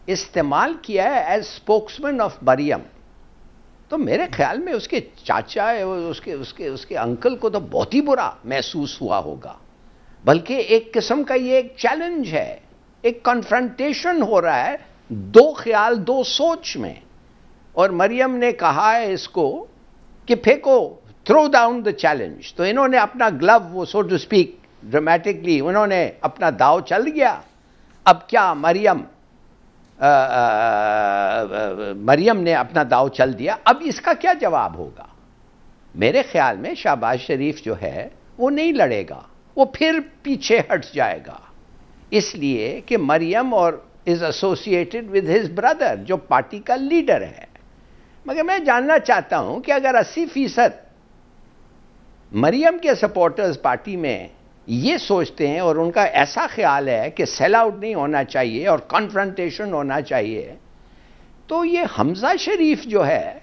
इस्तेमाल किया है एज स्पोक्समैन ऑफ मरियम। तो मेरे ख्याल में उसके चाचा उसके अंकल को तो बहुत ही बुरा महसूस हुआ होगा, बल्कि एक किस्म का ये एक चैलेंज है, एक कॉन्फ्रंटेशन हो रहा है दो ख्याल दो सोच में। और मरियम ने कहा है इसको कि फेंको, थ्रो डाउन द चैलेंज। तो इन्होंने अपना ग्लव, वो सो टू स्पीक ड्रामेटिकली उन्होंने अपना दाव चल गया। अब क्या मरियम ने अपना दाव चल दिया, अब इसका क्या जवाब होगा? मेरे ख्याल में शहबाज शरीफ जो है वो नहीं लड़ेगा, वो फिर पीछे हट जाएगा, इसलिए कि मरियम और is associated with his brother जो पार्टी का लीडर है। मगर मैं जानना चाहता हूं कि अगर 80% मरियम के सपोर्टर्स पार्टी में ये सोचते हैं और उनका ऐसा ख्याल है कि सेल आउट नहीं होना चाहिए और कॉन्फ्रंटेशन होना चाहिए, तो ये हमजा शरीफ जो है,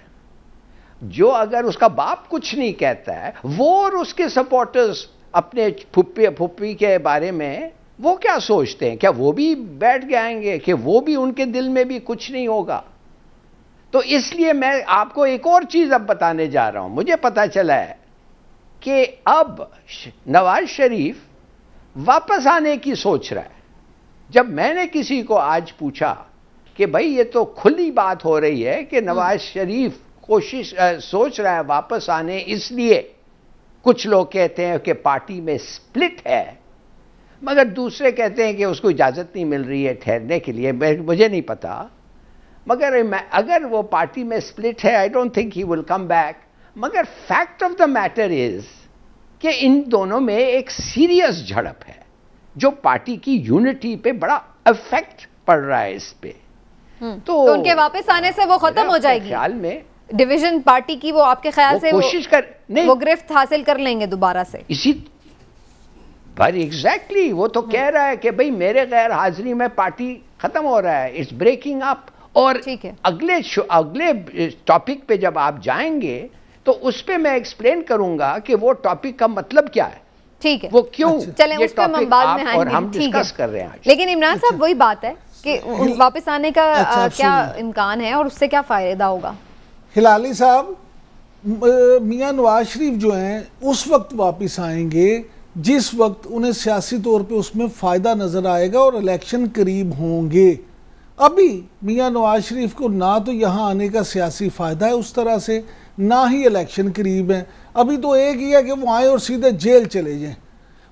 जो अगर उसका बाप कुछ नहीं कहता है, वो और उसके सपोर्टर्स अपने फुप्पी के बारे में वो क्या सोचते हैं? क्या वो भी बैठ जाएंगे कि वो भी, उनके दिल में भी कुछ नहीं होगा? तो इसलिए मैं आपको एक और चीज अब बताने जा रहा हूं। मुझे पता चला है कि अब नवाज शरीफ वापस आने की सोच रहा है। जब मैंने किसी को आज पूछा कि भाई ये तो खुली बात हो रही है कि नवाज शरीफ सोच रहा है वापस आने, इसलिए कुछ लोग कहते हैं कि पार्टी में स्प्लिट है, मगर दूसरे कहते हैं कि उसको इजाजत नहीं मिल रही है ठहरने के लिए। मुझे नहीं पता, मगर अगर वो पार्टी में स्प्लिट है, I don't think he will come back. मगर fact of the matter is कि इन दोनों में एक सीरियस झड़प है जो पार्टी की यूनिटी पे बड़ा इफेक्ट पड़ रहा है इस पे। तो उनके वापस आने से वो खत्म हो जाएगी ख्याल में डिवीजन पार्टी की, वो आपके ख्याल से कोशिश कर नहीं, वो गिरफ्त हासिल कर लेंगे दोबारा से इसी पर। एग्जैक्टली वो तो कह रहा है कि भाई मेरे गैर हाजिरी में पार्टी खत्म हो रहा है, इट्स ब्रेकिंग अप। और अगले टॉपिक पे जब आप जाएंगे तो उस पे मैं एक्सप्लेन करूंगा कि वो टॉपिक का मतलब क्या है, ठीक है, वो क्यों, चलें उस पे हम बाद में और हम डिस्कस कर रहे हैं। लेकिन इमरान साहब वही बात है कि वापस आने का क्या इम्कान है और उससे क्या फायदा होगा? हिलाली साहब, मियां नवाज शरीफ जो हैं उस वक्त वापस आएंगे जिस वक्त उन्हें सियासी तौर पे उसमें फ़ायदा नज़र आएगा और इलेक्शन करीब होंगे। अभी मियां नवाज शरीफ को ना तो यहाँ आने का सियासी फ़ायदा है उस तरह से, ना ही इलेक्शन करीब है। अभी तो एक ही है कि वो आए और सीधे जेल चले जाएं।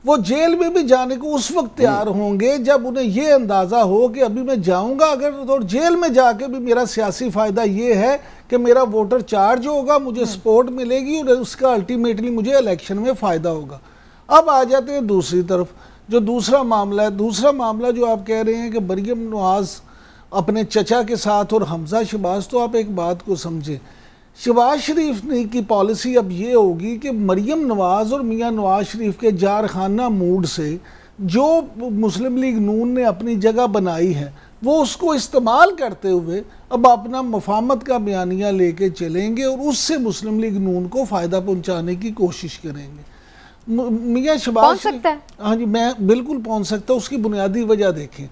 वो जेल में भी जाने को उस वक्त तैयार होंगे जब उन्हें ये अंदाज़ा हो कि अभी मैं जाऊंगा अगर तो जेल में जाके भी मेरा सियासी फ़ायदा ये है कि मेरा वोटर चार्ज होगा, मुझे सपोर्ट मिलेगी और उसका अल्टीमेटली मुझे इलेक्शन में फ़ायदा होगा। अब आ जाते हैं दूसरी तरफ, जो दूसरा मामला है। दूसरा मामला जो आप कह रहे हैं कि मरियम नवाज़ अपने चचा के साथ और हमजा शहबाज, तो आप एक बात को समझें, शहबाज शरीफ की पॉलिसी अब ये होगी कि मरियम नवाज़ और मियां नवाज शरीफ के जारखाना मूड से जो मुस्लिम लीग नून ने अपनी जगह बनाई है वो उसको इस्तेमाल करते हुए अब अपना मफामत का बयानिया लेके चलेंगे और उससे मुस्लिम लीग नून को फ़ायदा पहुंचाने की कोशिश करेंगे। मियां शहबाज शरीफ, हाँ जी, मैं बिल्कुल पहुंच सकता हूँ। उसकी बुनियादी वजह देखें,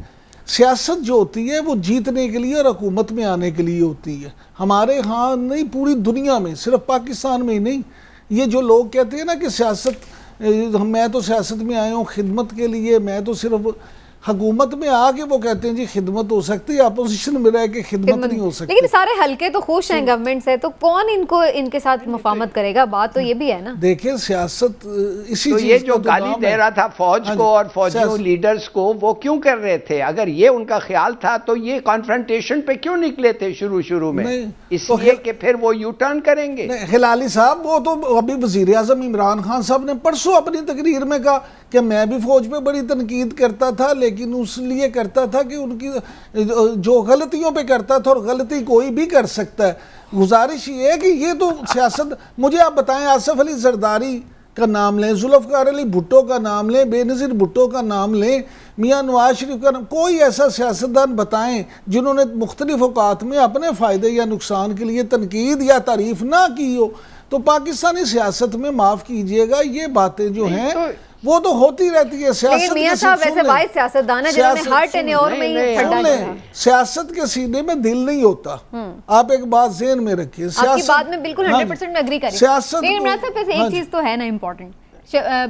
सियासत जो होती है वो जीतने के लिए और हुकूमत में आने के लिए होती है। हमारे यहाँ नहीं, पूरी दुनिया में, सिर्फ पाकिस्तान में ही नहीं। ये जो लोग कहते हैं ना कि सियासत, मैं तो सियासत में आया हूँ खिदमत के लिए, मैं तो सिर्फ हुकूमत में आके वो कहते हैं जी खिदमत हो सकती है, अपोजिशन में रह के खिदमत नहीं हो सकती। लेकिन सारे हल्के तो खुश हैं गवर्नमेंट से, तो कौन इनको इनके साथ मुफाहमत करेगा? बात तो ये भी है ना। देखिए सियासत इसी तो ये जो गाली दे रहा था फौज को और फौजी लीडर्स को, वो क्यों कर रहे थे? अगर ये उनका ख्याल था तो ये कॉन्फ्रंटेशन पे क्यों निकले थे शुरू में? इसलिए कि फिर वो यू टर्न करेंगे। हिलाली साहब, वो तो अभी वजीर आजम इमरान खान साहब ने परसों अपनी तकरीर में कहा कि मैं भी फौज पे बड़ी तनकीद करता था, लेकिन उस लिए करता था कि उनकी जो गलतियों पे करता था, और गलती कोई भी कर सकता है। गुजारिश ये है कि ये तो सियासत, मुझे आप बताएं, आसिफ अली जरदारी का नाम लें, जुल्फ़िकार अली भुट्टो का नाम लें, बेनज़ीर भुट्टो का नाम लें, मियां नवाज शरीफ का नाम, कोई ऐसा सियासतदान बताएं जिन्होंने मुख्तलिफ औकात में अपने फ़ायदे या नुकसान के लिए तनकीद या तारीफ़ ना की हो। तो पाकिस्तानी सियासत में, माफ़ कीजिएगा, ये बातें जो हैं वो तो होती रहती है। सियासत मियां साहब वैसे वाइस सियासतदान है जिन्होंने हर टेन्योर में ही फंडा किया। सियासत के सीने में दिल नहीं होता, आप एक बात ज़हन में रखिए। आपकी बात में बिल्कुल 100% में एग्री करें। सियासत, इमरान साहब वैसे एक चीज तो है ना इम्पोर्टेंट,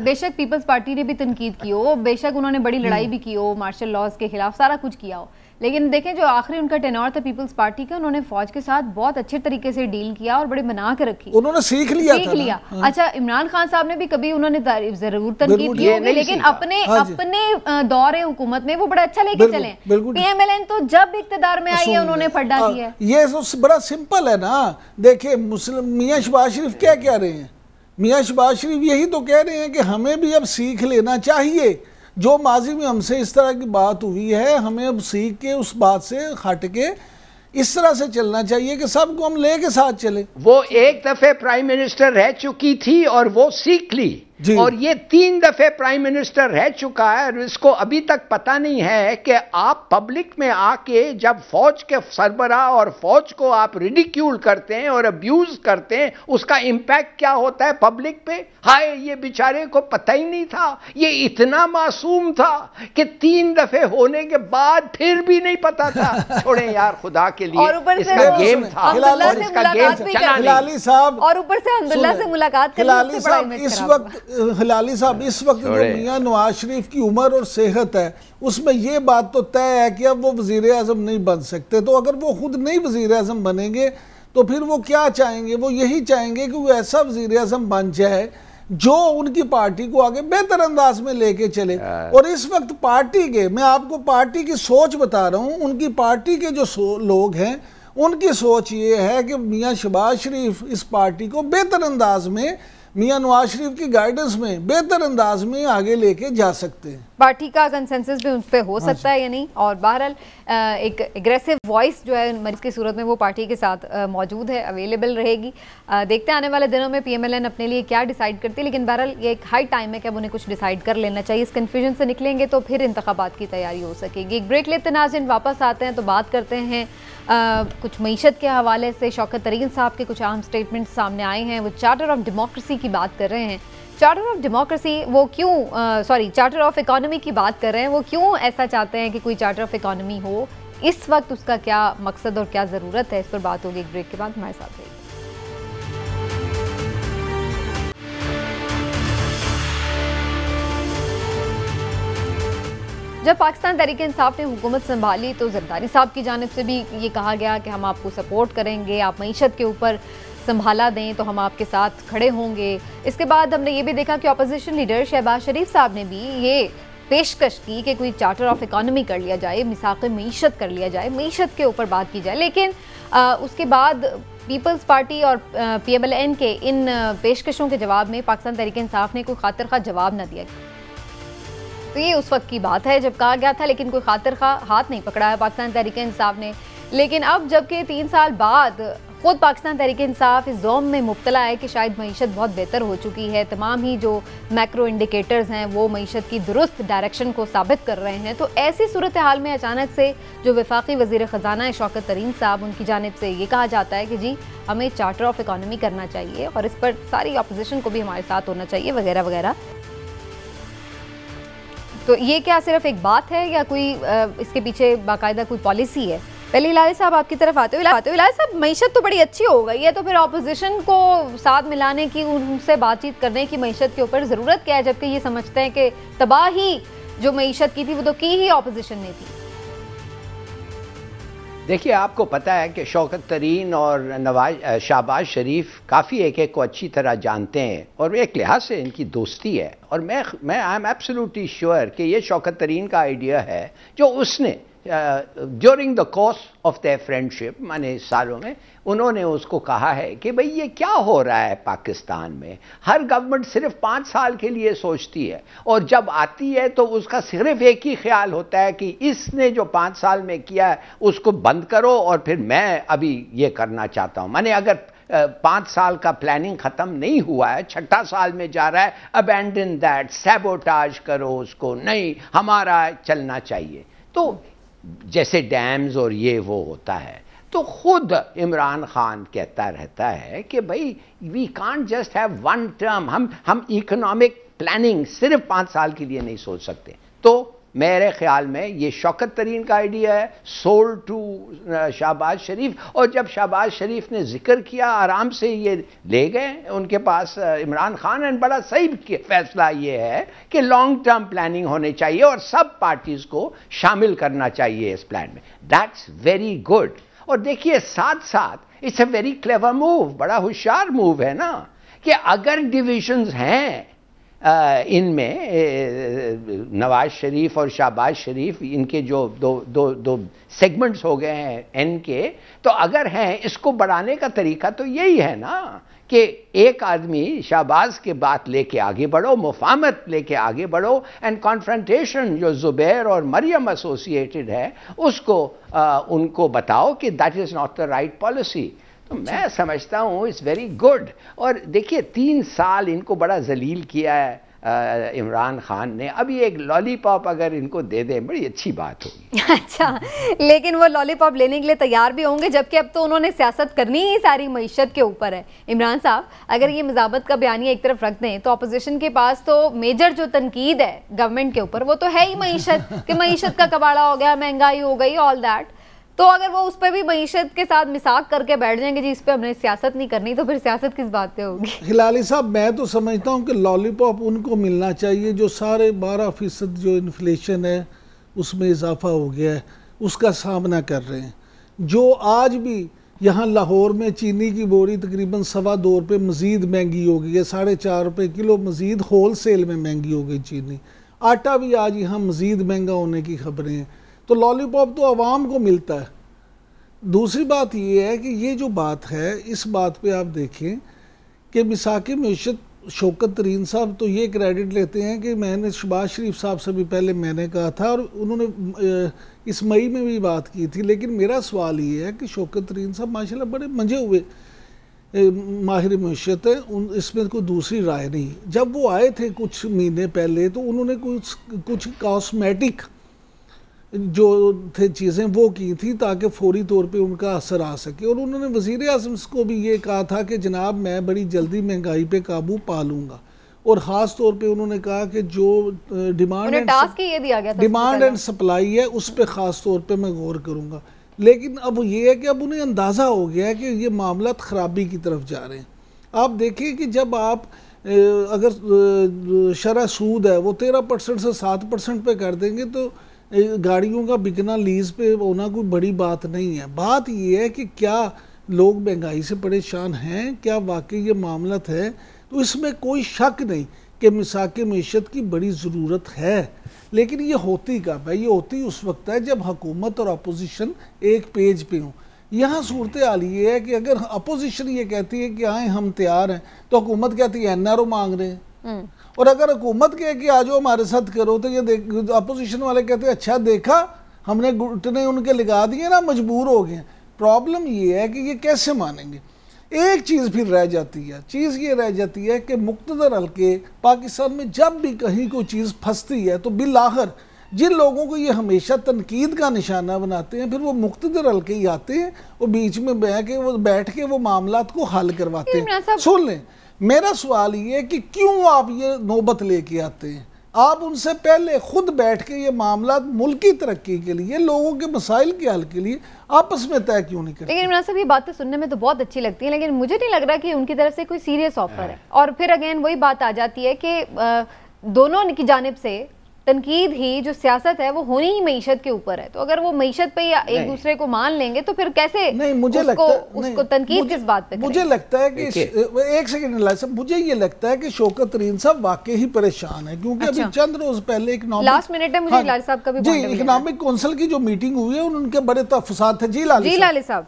बेशक पीपल्स पार्टी ने भी तनकीद की हो, बेशक उन्होंने बड़ी लड़ाई भी की हो, मार्शल लॉज के खिलाफ सारा कुछ किया हो, लेकिन देखें जो आखिरी उनका टेन्योर था पीपल्स पार्टी का, उन्होंने फौज के साथ बहुत अच्छे तरीके से डील किया और बड़े बना के रखी, उन्होंने सीख लिया। अच्छा, इमरान खान साहब ने भी कभी उन्होंने जरूर तनकीद की होगी, लेकिन अपने दौरे हुकूमत में वो बड़ा अच्छा लेके चले। पीएमएलएन तो जब इक्तदार में आई है उन्होंने फड्डा दिया है। ये बड़ा सिंपल है ना। देखिए मुस्लिम मियां शहबाज शरीफ क्या कह रहे हैं? मियां शहबाज शरीफ यही तो कह रहे हैं कि हमें भी अब सीख लेना चाहिए। जो माजी में हमसे इस तरह की बात हुई है, हमें अब सीख के उस बात से हट के इस तरह से चलना चाहिए कि सबको हम ले के साथ चले। वो एक दफे प्राइम मिनिस्टर रह चुकी थी और वो सीख ली, और ये 3 दफे प्राइम मिनिस्टर रह चुका है और इसको अभी तक पता नहीं है कि आप पब्लिक में आके जब फौज के सरबराह और फौज को आप रिडिक्यूल करते हैं और अब्यूज करते हैं, उसका इंपैक्ट क्या होता है पब्लिक पे। हाय, ये बेचारे को पता ही नहीं था, ये इतना मासूम था कि 3 दफे होने के बाद फिर भी नहीं पता था। छोड़े यार खुदा के लिए, इसका गेम था और इसका गेम चला हिलाली साहब, और ऊपर से अब्दुल्ला से मुलाकात हिलाली साहब इस वक्त हिलाली साहब इस वक्त जो मियां नवाज शरीफ की उम्र और सेहत है, उसमें ये बात तो तय है कि अब वो वजीर आज़म नहीं बन सकते। तो अगर वो खुद नहीं वजीर आज़म बनेंगे तो फिर वो क्या चाहेंगे? वो यही चाहेंगे कि वो ऐसा वजीर आज़म बन जाए जो उनकी पार्टी को आगे बेहतर अंदाज में लेके चले। और इस वक्त पार्टी के, मैं आपको पार्टी की सोच बता रहा हूँ, उनकी पार्टी के जो लोग हैं उनकी सोच ये है कि मियाँ शहबाज शरीफ इस पार्टी को बेहतर अंदाज में मियाँ नवाज शरीफ की गाइडेंस में बेहतर अंदाज में आगे लेके जा सकते हैं। पार्टी का कंसेंसस भी उन पे हो सकता है या नहीं, और बहरहाल एक एग्रेसिव वॉइस जो है मरीज की सूरत में वो पार्टी के साथ मौजूद है, अवेलेबल रहेगी। देखते हैं आने वाले दिनों में PMLN अपने लिए क्या डिसाइड करती है, लेकिन बहरहाल ये एक हाई टाइम है कि अब उन्हें कुछ डिसाइड कर लेना चाहिए। इस कन्फ्यूजन से निकलेंगे तो फिर इंतखाबात की तैयारी हो सकेगी। एक ब्रेक लेते नाज़रीन, वापस आते हैं तो बात करते हैं कुछ मईशत के हवाले से शौकत तरीन साहब के कुछ अहम स्टेटमेंट सामने आए हैं। वो चार्टर ऑफ डेमोक्रेसी की बात कर रहे हैं। चार्टर ऑफ डेमोक्रेसी वो क्यों चार्टर ऑफ इकोनॉमी की बात कर रहे हैं, वो क्यों ऐसा चाहते हैं कि कोई चार्टर ऑफ इकोनॉमी हो, इस वक्त उसका क्या मकसद और क्या ज़रूरत है, इस पर बात होगी एक ब्रेक के बाद। हमारे साथ रहिए। जब पाकिस्तान तहरीक इंसाफ ने हुकूमत संभाली तो जरदारी साहब की जानिब से भी ये कहा गया कि हम आपको सपोर्ट करेंगे, आप मईशत के ऊपर संभाला दें तो हम आपके साथ खड़े होंगे। इसके बाद हमने ये भी देखा कि अपोजिशन लीडर शहबाज शरीफ साहब ने भी ये पेशकश की कि कोई चार्टर ऑफ इकोनॉमी कर लिया जाए, मिसाक़ मईशत कर लिया जाए, मईशत के ऊपर बात की जाए। लेकिन उसके बाद पीपल्स पार्टी और PMLN के इन पेशकशों के जवाब में पाकिस्तान तहरीक इंसाफ ने कोई खातिर खा जवाब न दिया। तो ये उस वक्त की बात है जब कहा गया था, लेकिन कोई खातिर खा हाथ नहीं पकड़ा है पाकिस्तान तहरीक इंसाफ ने। लेकिन अब जबकि 3 साल बाद खुद पाकिस्तान तहरीक इंसाफ इस जोम में मुब्तला है कि शायद मईशत बहुत बेहतर हो चुकी है, तमाम ही जो मैक्रो इंडिकेटर्स हैं वो मईशत की दुरुस्त डायरेक्शन को साबित कर रहे हैं, तो ऐसी सूरत हाल में अचानक से जो वफाकी वज़ीर ख़जाना है शौकत तरीन साहब, उनकी जानिब से ये कहा जाता है कि जी हमें चार्टर ऑफ इकोनॉमी करना चाहिए और इस पर सारी अपोजिशन को भी हमारे साथ होना चाहिए वगैरह वगैरह। तो ये क्या सिर्फ एक बात है या कोई इसके पीछे बाकायदा कोई पॉलिसी है? पहले हिलाली साहब आपकी तरफ आते हो। हिलाली साहब, मईशत तो बड़ी अच्छी हो गई है, तो फिर अपोजिशन को साथ मिलाने की, उनसे बातचीत करने की मईशत के ऊपर ज़रूरत क्या है, जबकि ये समझते हैं कि तबाही जो मईशत की थी वो तो की ही अपोजिशन ने थी। देखिए, आपको पता है कि शौकत तरीन और शहबाज शरीफ काफ़ी एक एक को अच्छी तरह जानते हैं और एक लिहाज से इनकी दोस्ती है। और मैं आई एम एब्सोल्युटली श्योर कि ये शौकत तरीन का आइडिया है जो उसने during the course of their friendship, माने सालों में, उन्होंने उसको कहा है कि भाई ये क्या हो रहा है पाकिस्तान में, हर गवर्नमेंट सिर्फ 5 साल के लिए सोचती है और जब आती है तो उसका सिर्फ एक ही ख्याल होता है कि इसने जो 5 साल में किया है उसको बंद करो और फिर मैं अभी ये करना चाहता हूं। माने अगर 5 साल का प्लानिंग खत्म नहीं हुआ है, 6ठा साल में जा रहा है, अबैंडन दैट, सैबोटाज करो उसको, नहीं हमारा चलना चाहिए। तो जैसे डैम्स और ये वो होता है, तो खुद इमरान खान कहता रहता है कि भाई we can't just have one term, हम इकोनॉमिक प्लानिंग सिर्फ 5 साल के लिए नहीं सोच सकते। तो मेरे ख्याल में ये शौकत तरीन का आइडिया है, सोल्ड टू शहबाज शरीफ, और जब शहबाज शरीफ ने जिक्र किया आराम से ये ले गए उनके पास इमरान खान, एंड बड़ा सही फैसला ये है कि लॉन्ग टर्म प्लानिंग होनी चाहिए और सब पार्टीज को शामिल करना चाहिए इस प्लान में। That's very good. और देखिए, साथ साथ it's a very clever move, बड़ा होशियार मूव है ना, कि अगर डिविजन्स हैं इनमें, नवाज शरीफ और शहबाज शरीफ, इनके जो दो सेगमेंट्स हो गए हैं एन के, तो अगर हैं, इसको बढ़ाने का तरीका तो यही है ना कि एक आदमी शहबाज के बात लेके आगे बढ़ो, मुफाहमत लेके आगे बढ़ो, एंड कॉन्फ्रंटेशन जो जुबैर और मरियम एसोसिएटेड है उसको उनको बताओ कि that is not the right policy. तो मैं समझता हूँ इट्स वेरी गुड। और देखिए, 3 साल इनको बड़ा जलील किया है इमरान खान ने, अभी एक लॉलीपॉप अगर इनको दे दें बड़ी अच्छी बात होगी। अच्छा, लेकिन वो लॉलीपॉप लेने के लिए तैयार भी होंगे, जबकि अब तो उन्होंने सियासत करनी ही सारी मईशत के ऊपर है। इमरान साहब, अगर ये मज़ाबत का बयानिया एक तरफ रख दें तो अपोजिशन के पास तो मेजर जो तनकीद है गवर्नमेंट के ऊपर वो तो है ही मईशत, कि मईशत का कबाड़ा हो गया, महंगाई हो गई, ऑल दैट। तो अगर वो उस पर भी मईशत के साथ मिसाक करके बैठ जाएंगे जी इस पर हमने सियासत नहीं करनी, तो फिर सियासत किस बात पे होगी? हिलाली साहब, मैं तो समझता हूँ कि लॉलीपॉप उनको मिलना चाहिए जो सारे 12% जो इन्फ्लेशन है उसमें इजाफा हो गया है उसका सामना कर रहे हैं। जो आज भी यहाँ लाहौर में चीनी की बोरी तकरीबन 2.25 रुपये मज़ीद महंगी हो गई है, 4.5 रुपये किलो मज़ीद होल सेल में महंगी हो गई चीनी। आटा भी आज यहाँ मज़ीद महंगा होने की खबरें हैं। तो लॉलीपॉप तो आवाम को मिलता है, दूसरी बात ये है कि ये जो बात है, इस बात पे आप देखें कि मिसाक मईशत शौकत तरीन साहब तो ये क्रेडिट लेते हैं कि मैंने शहबाज शरीफ साहब से भी पहले मैंने कहा था और उन्होंने इस मई में भी बात की थी। लेकिन मेरा सवाल ये है कि शौकत तरीन साहब माशाल्लाह बड़े मंजे हुए माहिर मईशत है, इसमें कोई दूसरी राय नहीं। जब वो आए थे कुछ महीने पहले तो उन्होंने कुछ कॉस्मेटिक जो थे चीज़ें वो की थी ताकि फौरी तौर पे उनका असर आ सके। और उन्होंने वज़ीर आज़म को भी ये कहा था कि जनाब मैं बड़ी जल्दी महंगाई पे काबू पा लूँगा। और ख़ास तौर पे उन्होंने कहा कि जो डिमांड एंड सप्लाई है उस पर ख़ास तौर पे मैं गौर करूँगा। लेकिन अब ये है कि अब उन्हें अंदाज़ा हो गया है कि ये मामला ख़राबी की तरफ जा रहे हैं। आप देखिए कि जब आप अगर शरह सूद है वो 13% से 7% पे कर देंगे तो गाड़ियों का बिकना लीज़ पे होना कोई बड़ी बात नहीं है। बात ये है कि क्या लोग महंगाई से परेशान हैं, क्या वाकई ये मामलत है। तो इसमें कोई शक नहीं कि मिसाक मईशत की बड़ी ज़रूरत है। लेकिन ये होती कब है? ये होती उस वक्त है जब हुकूमत और अपोजिशन एक पेज पे हों। यहाँ सूरत हाल ये है कि अगर अपोजिशन ये कहती है कि आए हम तैयार हैं तो हुकूमत कहती है NRO मांग रहे हैं। और अगर हुकूमत कहे कि आ जाओ हमारे साथ करो तो ये अपोजिशन वाले कहते हैं अच्छा देखा हमने घुटने उनके लगा दिए ना, मजबूर हो गए। प्रॉब्लम ये है कि ये कैसे मानेंगे। एक चीज़ फिर रह जाती है, चीज़ ये रह जाती है कि मुक़्तदर हल्के पाकिस्तान में जब भी कहीं कोई चीज़ फंसती है तो बिलाखिर जिन लोगों को ये हमेशा तनकीद का निशाना बनाते हैं फिर वो मुक़्तदर हल्के ही आते हैं और बीच में बैठ के वो मामलात को हल करवाते हैं। सुन लें, मेरा सवाल ये है कि क्यों आप ये नौबत लेके आते हैं? आप उनसे पहले खुद बैठ के ये मामला मुल्की तरक्की के लिए, लोगों के मसाइल के हल के लिए आपस में तय क्यों नहीं करते? लेकिन इमरान साहब ये बातें सुनने में तो बहुत अच्छी लगती है, लेकिन मुझे नहीं लग रहा कि उनकी तरफ से कोई सीरियस ऑफर है। और फिर अगेन वही बात आ जाती है कि दोनों की जानिब से तनकीद ही जो सियासत है वो होनी ही मईशत के ऊपर है। तो अगर वो मईशत पे या एक दूसरे को मान लेंगे तो फिर कैसे नहीं, मुझे उसको तनकीद किस बात पे? मुझे लगता है कि एक सेकंड, मुझे ये लगता है कि शौकत तरीन साहब वाकई ही परेशान है क्योंकि अभी चंद रोज पहले लास्ट मिनट है, मुझे लाली साहब का भी इकोनॉमिक काउंसिल की जो मीटिंग हुई है उनके बड़े तहफ़्फ़ुज़ात थे। जी लाली साहब।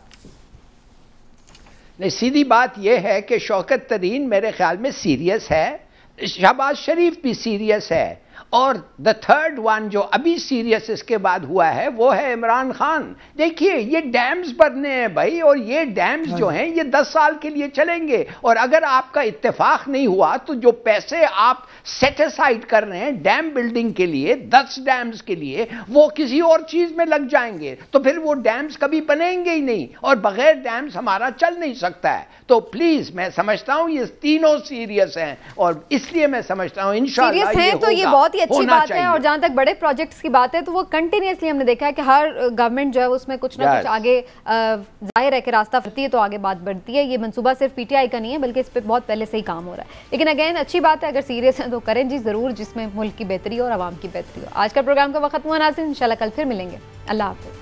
नहीं, सीधी बात यह है कि शौकत तरीन मेरे ख्याल में सीरियस है, शहबाज शरीफ भी सीरियस है, और द थर्ड वन जो अभी सीरियस इसके बाद हुआ है वो है इमरान खान। देखिए ये डैम्स बनने हैं भाई, और ये डैम्स जो हैं ये 10 साल के लिए चलेंगे। और अगर आपका इत्तेफाक नहीं हुआ तो जो पैसे आप सेट असाइड कर रहे हैं डैम बिल्डिंग के लिए, 10 डैम्स के लिए, वो किसी और चीज में लग जाएंगे तो फिर वो डैम्स कभी बनेंगे ही नहीं, और बगैर डैम्स हमारा चल नहीं सकता है। तो प्लीज मैं समझता हूं ये तीनों सीरियस हैं, और इसलिए मैं समझता हूं इंशाअल्लाह ये बहुत ही अच्छी बात है। और जहां तक बड़े प्रोजेक्ट्स की बात है तो वो कंटिन्यूअसली हमने देखा है कि हर गवर्नमेंट जो है उसमें कुछ ना कुछ आगे जाहिर है कि रास्ता बढ़ती है तो आगे बात बढ़ती है। ये मंसूबा सिर्फ PTI का नहीं है बल्कि इस पर बहुत पहले से ही काम हो रहा है। लेकिन अगेन अच्छी बात है, अगर सीरियस है तो करें जी जरूर, जिसमें मुल्क की बेहतरी और आवाम की बेहतरी हो। आज का प्रोग्राम का वक्त खत्म हुआ नाज़रीन, इंशाल्लाह कल फिर मिलेंगे। अल्लाह हाफ़िज़।